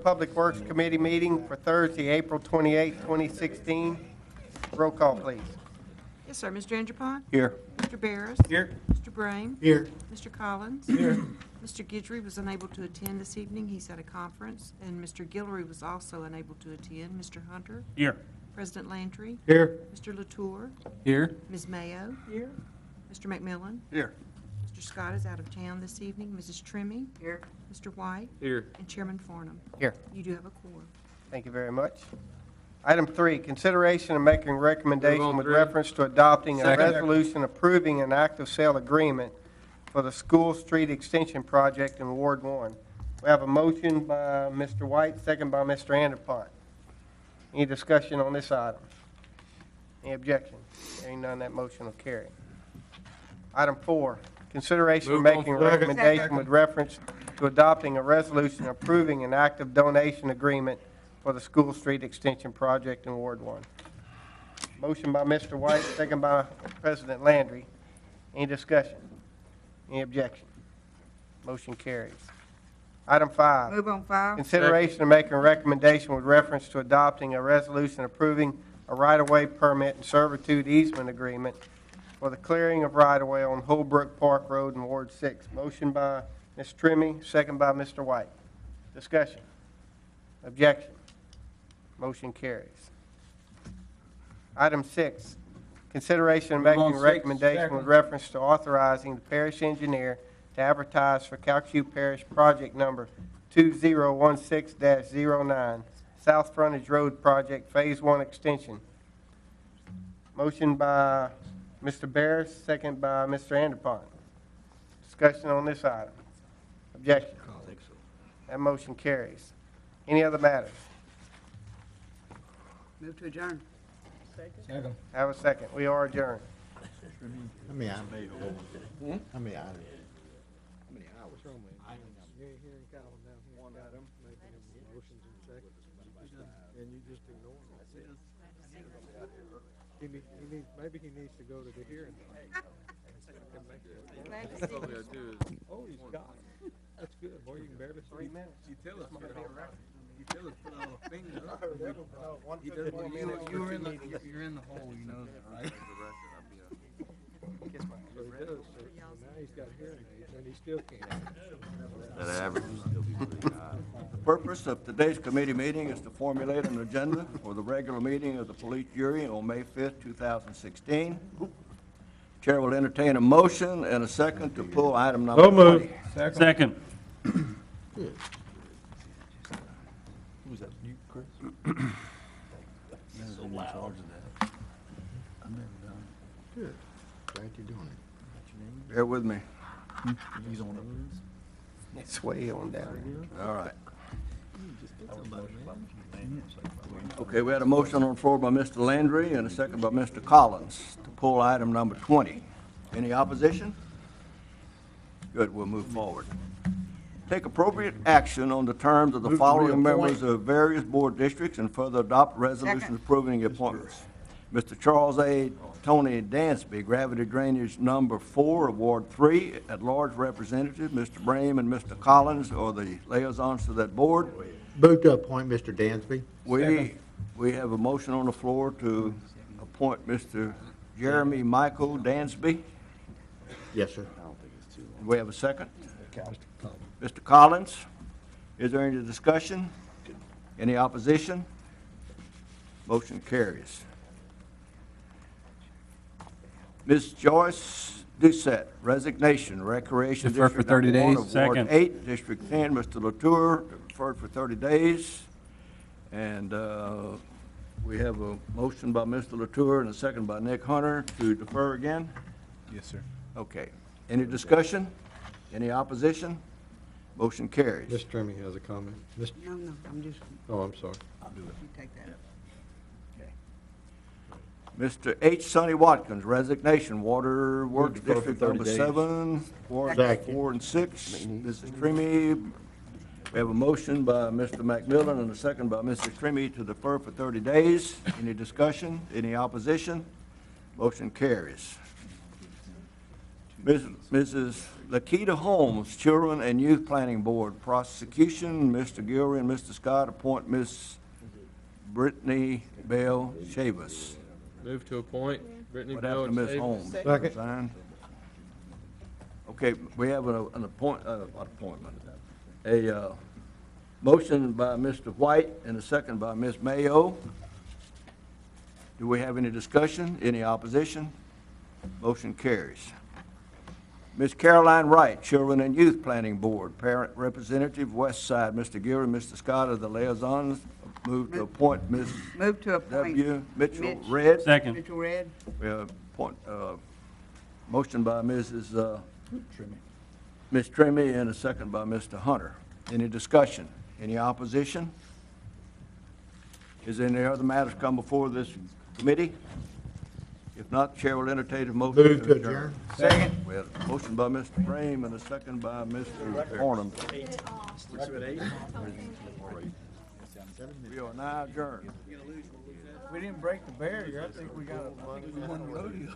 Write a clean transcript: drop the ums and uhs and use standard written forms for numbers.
Public Works Committee meeting for Thursday, April 28, 2016. Roll call, please. Yes, sir. Mr. Anderpont? Here. Mr. Barris? Here. Mr. Brame? Here. Mr. Collins? Here. Mr. Guidry was unable to attend this evening. He's at a conference. And Mr. Guillory was also unable to attend. Mr. Hunter? Here. President Landry? Here. Mr. Latour? Here. Ms. Mayo? Here. Mr. McMillan? Here. Mr. Scott is out of town this evening. Mrs. Trimmie? Here. Mr. White? Here. And Chairman Farnham. Here. You do have a quorum. Thank you very much. Item 3, consideration of making recommendation with reference to adopting a Second. resolution approving an active sale agreement for the School Street Extension Project in Ward 1. We have a motion by Mr. White, second by Mr. Anderpont. Any discussion on this item? Any objection? Hearing none, that motion will carry. Item 4, consideration of Move on. making a recommendation with reference to adopting a resolution approving an active donation agreement for the School Street Extension Project in Ward 1. Motion by Mr. White, second by President Landry. Any discussion? Any objection? Motion carries. Item 5. Move on 5. Consideration of making a recommendation with reference to adopting a resolution approving a right-of-way permit and servitude easement agreement for the clearing of right-of-way on Holbrook Park Road in Ward 6. Motion by Ms. Trimmie, second by Mr. White. Discussion? Objection? Motion carries. Item 6, consideration of Move on making a 6, recommendation second. with reference to authorizing the parish engineer to advertise for Calcasieu Parish Project Number 2016-09, South Frontage Road Project Phase 1 Extension. Motion by Mr. Barris, second by Mr. Anderpont. Discussion on this item. Objection? That motion carries. Any other matters? Move to adjourn. Second. Have a second. We are adjourned. How many hours? How many hours? You ain't hearing Calvin down here. One item. Making motions and seconds. And you just ignore him. Maybe he needs to go to the hearing. Oh, he's got it. That's good. Boy, you can barely see. 3 minutes. You tell us, put on a finger. He You're in the hole, you know that, right? So he does. So now he's got hearing aids and he still can't. That average will still be pretty high. The purpose of today's committee meeting is to formulate an agenda for the regular meeting of the police jury on May 5th, 2016. Chair will entertain a motion and a second to pull item number 20. Second. Who's that, you, Chris? So loud. Good. Glad you're doing it. Bear with me. He's on It's way on down. All right. Okay, we had a motion on the floor by Mr. Landry and a second by Mr. Collins to pull item number 20. Any opposition? Good, we'll move forward. Take appropriate action on the terms of the Move to following reappoint. members of various board districts and further adopt resolutions Second. approving the appointments. Mr. Charles A. Tony Dansby, Gravity Drainage Number 4 of Ward 3, at-large representative. Mr. Brame and Mr. Collins are the liaisons to that board. Move to appoint Mr. Dansby. We have a motion on the floor to appoint Mr. Jeremy Michael Dansby. Yes, sir. Do we have a second? Mr. Collins, is there any discussion? Any opposition? Motion carries. Ms. Joyce Doucette, resignation, Recreation Defer for District 30 Number 1 days. of Ward Second. 8, District 10. Mr. Latour, deferred for 30 days. And we have a motion by Mr. Latour and a second by Nick Hunter to defer again. Yes, sir. Okay. Any discussion? Any opposition? Motion carries. Mr. Trimmie has a comment. No, I'm just, Oh, I'm sorry. you take that. Mr. H. Sonny Watkins, resignation, Water Works Defer for District 30 Number days. 7, Ward Second. 4 and 6. Mrs. Trimmie, we have a motion by Mr. McMillan and a second by Mrs. Trimmie to defer for 30 days. Any discussion? Any opposition? Motion carries. Mrs. Lakita Holmes, Children and Youth Planning Board. Prosecution, Mr. Gilroy and Mr. Scott appoint Miss Brittany Bell Chavis. Move to appoint Brittany What Bell happened to Miss Chavis. Holmes? Second. Resigned? Okay, we have an appointment. A motion by Mr. White and a second by Ms. Mayo. Do we have any discussion, any opposition? Motion carries. Ms. Caroline Wright, Children and Youth Planning Board, Parent Representative, West Side. Mr. Gilroy and Mr. Scott are the liaisons. Move to appoint Ms. Move to appoint. W. Mitchell Mitch. Red. Second. Mitchell Red. We have motion by Mrs. Ms. Trimmy and a second by Mr. Hunter. Any discussion? Any opposition? Is there any other matters come before this committee? If not, Chair will entertain a motion. Move to adjourn. Second. We have a motion by Mr. Frame and a second by Mr. Horn. We are now adjourned. We didn't break the barrier. I think we got, we won the rodeo.